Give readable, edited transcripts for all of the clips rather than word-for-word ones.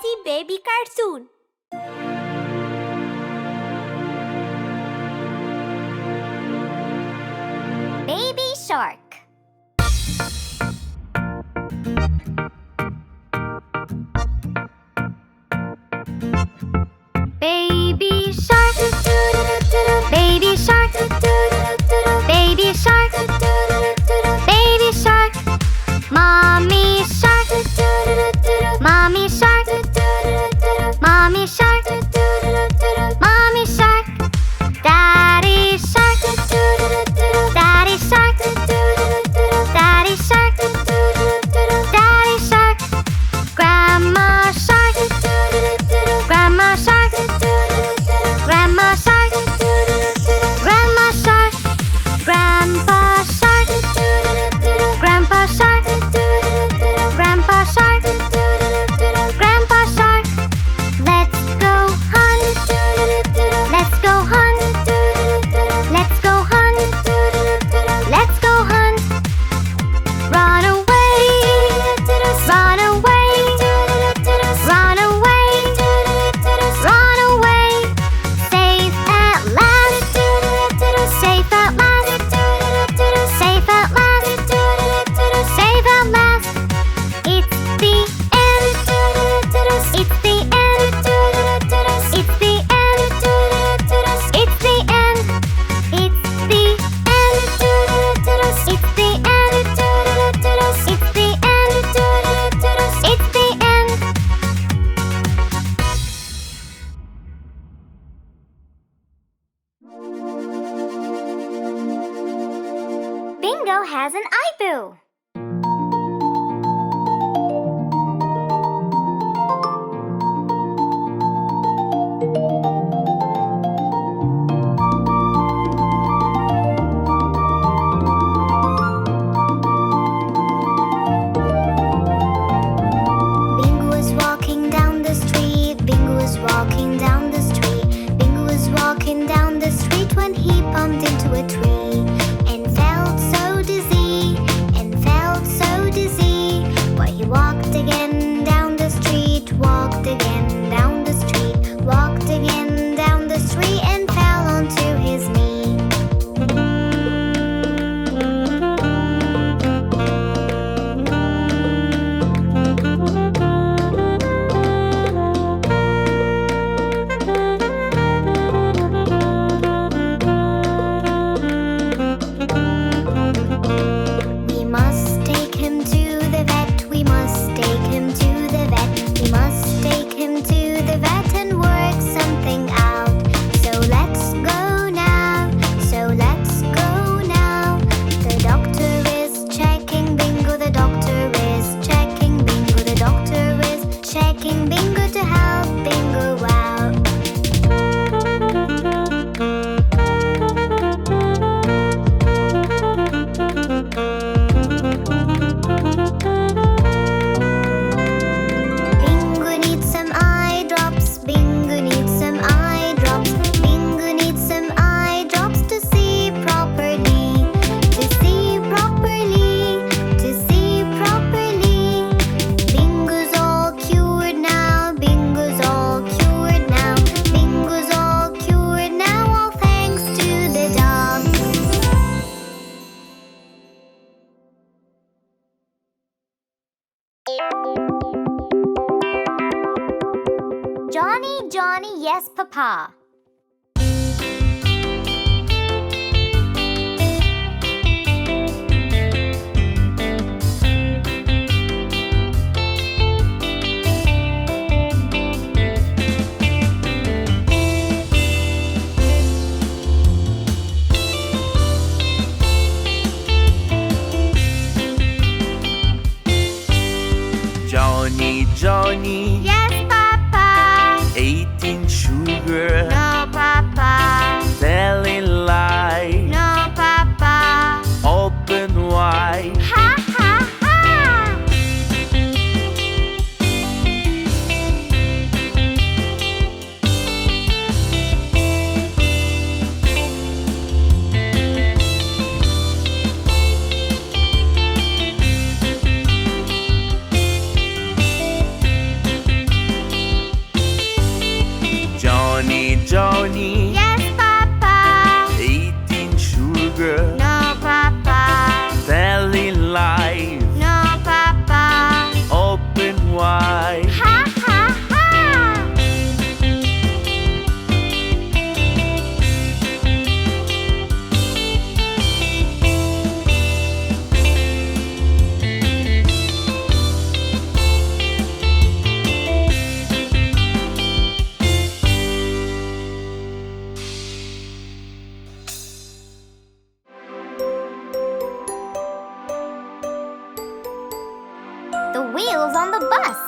fuzzy baby cartoon. Baby Shark. Baby shark, baby shark, baby shark, baby shark, mommy shark, mommy shark, mommy shark, mommy shark, daddy shark, daddy shark, daddy shark, daddy shark, grandma shark, grandma shark, grandma shark, grandma shark, grandpa shark, grandpa shark, grandpa shark, grandpa shark. Let's go hunt, let's go hunt, let's go hunt, let's go hunt. Run away, run away, run away, run away. Safe at last, safe at last, safe at last, safe at last. It's the end, it's the end, it's the end, it's the end, it's the end, it's the end, it's the end, it's the end. Bingo has an eyeboo. Bingo was walking down the street. Bingo was walking down the street. Bingo was walking down the street when he bumped into a tree and felt so dizzy, and felt so dizzy. But he walked again down the street, walked again down the street, walked again down the street and fell onto his knee. We must take him to the vet. We must take him to the vet. We must take him to the vet and work something out. So let's go now. So let's go now. The doctor is checking Bingo. The doctor is checking Bingo. The doctor is checking Bingo to help Bingo out. Bingo needs some eye drops. Bingo needs some eye drops. Bingo needs some eye drops to see properly. To see properly. To see properly. Bingo's all cured now. Bingo's all cured now. Bingo's all cured now. All thanks to the dog. Johnny, Johnny, yes, Papa. Johnny, Johnny, Yes, Papa. eating sugar. wheels on the bus.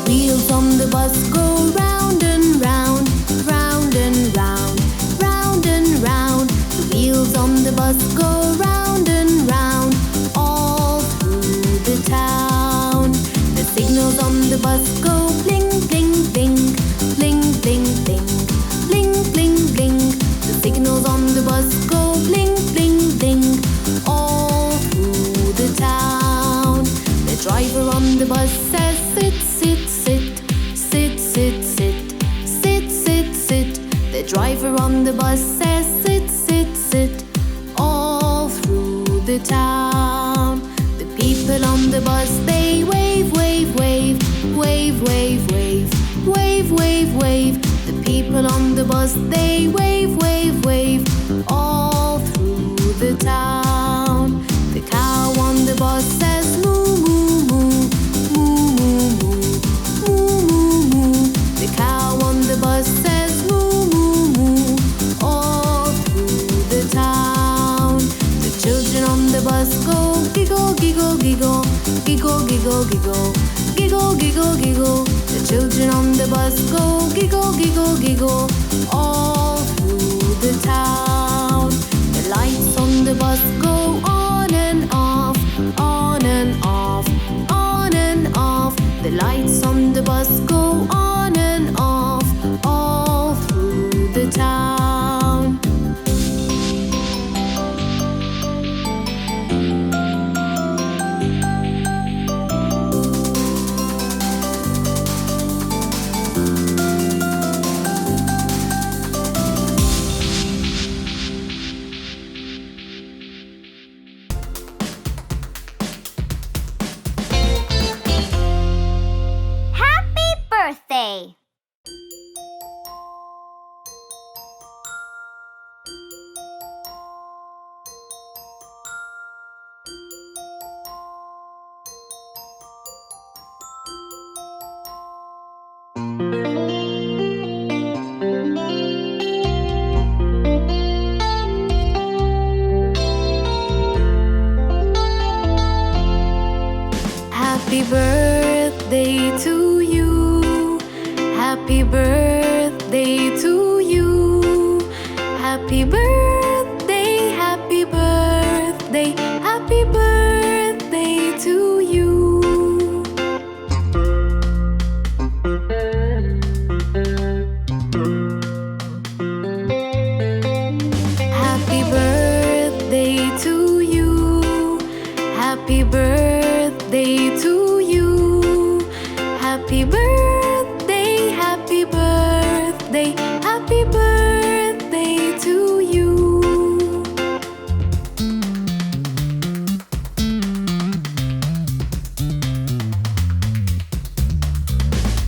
Wheels on the bus go round and round, round and round, round and round. The wheels on the bus go round and round, all through the town. The signals on the bus go bling, bling, bling, bling, bling, bling, bling, bling, bling. The signals on the bus go bling, bling, bling, all through the town. The driver on the bus says sit, sit, sit, sit, sit, sit, sit, sit, sit. The driver on the bus says sit, sit, sit, all through the town. The people on the bus, they wave, wave, wave, wave, wave, wave, wave, wave, wave. The people on the bus, they wave, wave, wave, all through the town. The cow on the bus says moo, moo, moo, moo, moo, moo, moo, moo, moo. The cow on the bus says moo, moo, moo, all through the town. The children on the bus go giggle, giggle, giggle, giggle, giggle, giggle, giggle, giggle, giggle. The children on the bus go giggle, giggle, giggle, all through the town. The lights on the bus go on and off, on and off, on and off. The lights on the bus go on and off, all through the town. Happy birthday! Happy birthday to you. Happy birthday to you. Happy birthday, happy birthday, happy birthday to you. Happy birthday to you. Happy birthday to you. Happy birthday, happy birthday, happy birthday to you.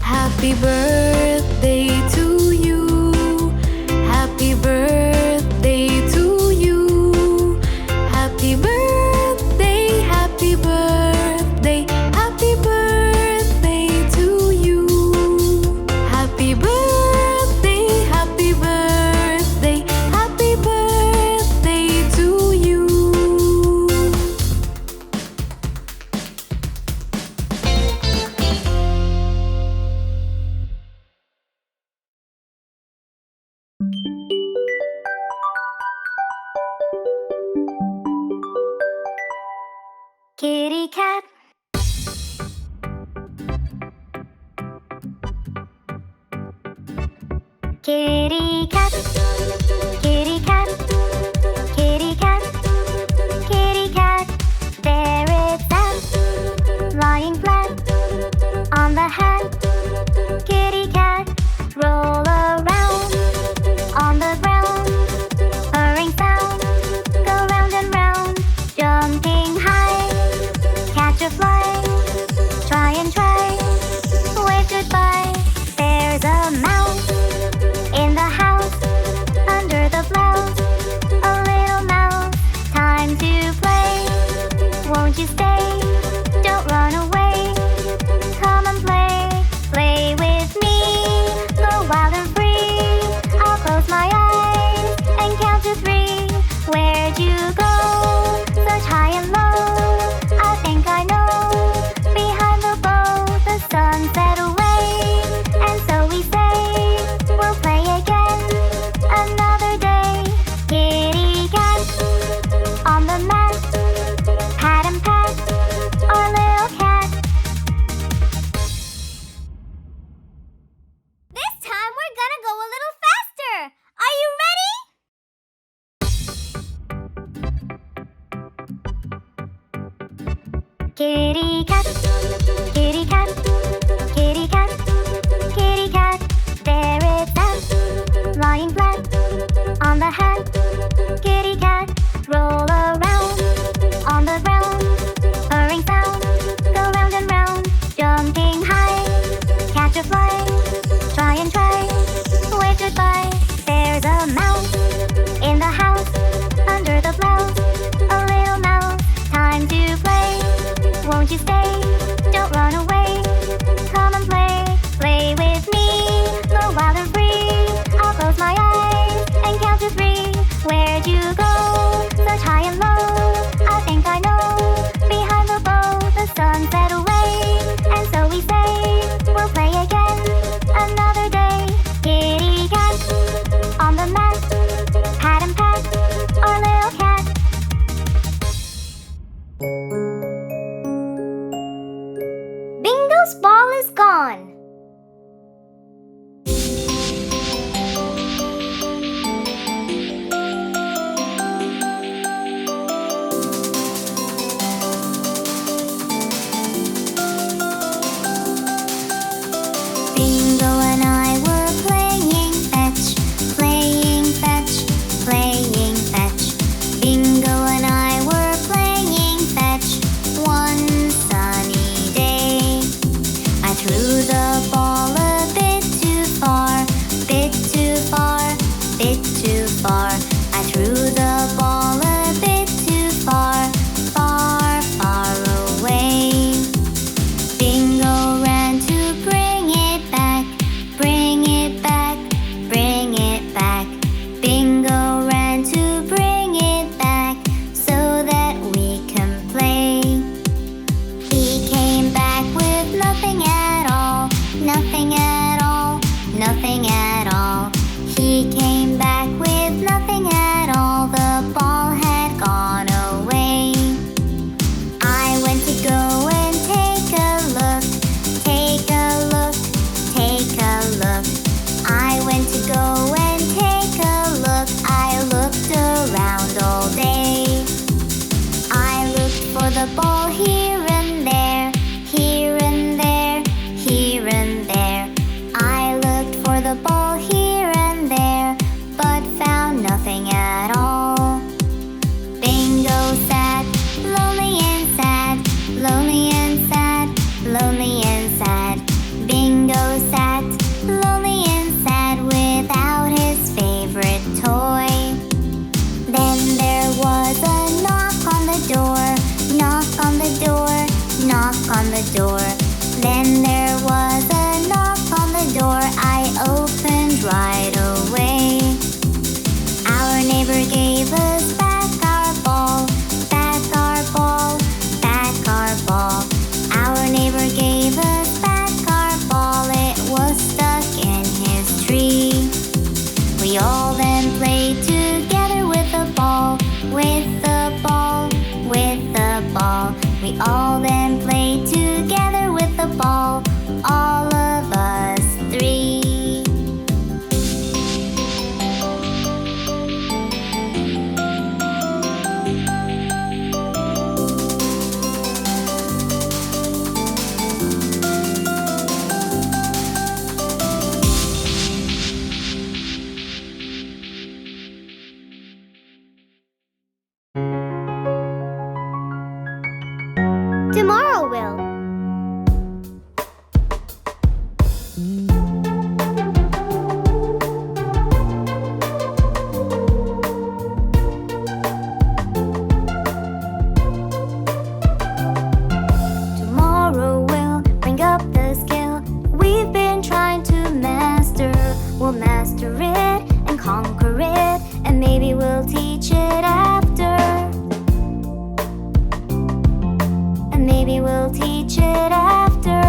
Happy birthday to you. Happy birthday to you. Happy birthday, happy birthday, happy birthday to you. Happy birthday, happy birthday, happy birthday to you. Kitty cat. Kitty cat. Kitty cat. Kitty cat. Kitty cat. There it sat, lying flat on the hat. Kitty cat. Roll around on the ground. Purring sound. Go round and round. Jumping high. Catch a fly. Try and try. Wave goodbye. There's a mouse in the house. Kitty cat, kitty cat, kitty cat, kitty cat. There it sat, lying flat on the hat. Kitty cat, roll around on the ground. Purring sound, go round and round. Jumping high, catch a fly. Try and try, wave goodbye. There's a mouse in the house, under the blouse. A little mouse, time to play. Won't you stay? Don't run away. Come and play with me. Go wild and free. I'll close my eyes and count to 3. Where'd you go? Such high and low. I think I know. Behind the bow, the sun set away. And so we say, we'll play again another day. Kitty cat on the mat, pat and pat our little cat. Bingo's ball is gone. Bingo and I were playing fetch, playing fetch, playing fetch. Bingo and I were playing fetch one sunny day. I threw the ball a bit too far, bit too far, bit too far. I threw the ball a bit too far, far, far away. Bingo ran to bring it back, bring it back, bring it back. Bingo ran to bring it back so that we can play. He came back with nothing at all, nothing at all, nothing at all. He came back with nothing at all. The ball had gone away. I went to go and take a look, take a look, take a look. I went to go and take a look. I looked around all day. I looked for the ball here and there, here and there, here and there. I looked for the ball here and there, but found nothing at all. Bingo sat, lonely and sad, lonely and sad, lonely and sad. Bingo sat, lonely and sad, without his favorite toy. Then there was a knock on the door, knock on the door, knock on the door. Then there was a knock on the door. I opened right away. Our neighbor gave us back our ball, back our ball, back our ball. Our neighbor gave us back our ball. It was stuck in his tree. We all then played together with the ball, with the ball, with the ball. We all then played together with the ball, all of us 3. Tomorrow will. Tomorrow will bring up the skill we've been trying to master. We'll master it and conquer it, and maybe we'll teach it after. And maybe we'll teach it after.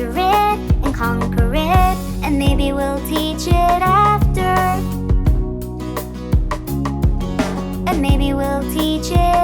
master it and conquer it, and maybe we'll teach it after. And maybe we'll teach it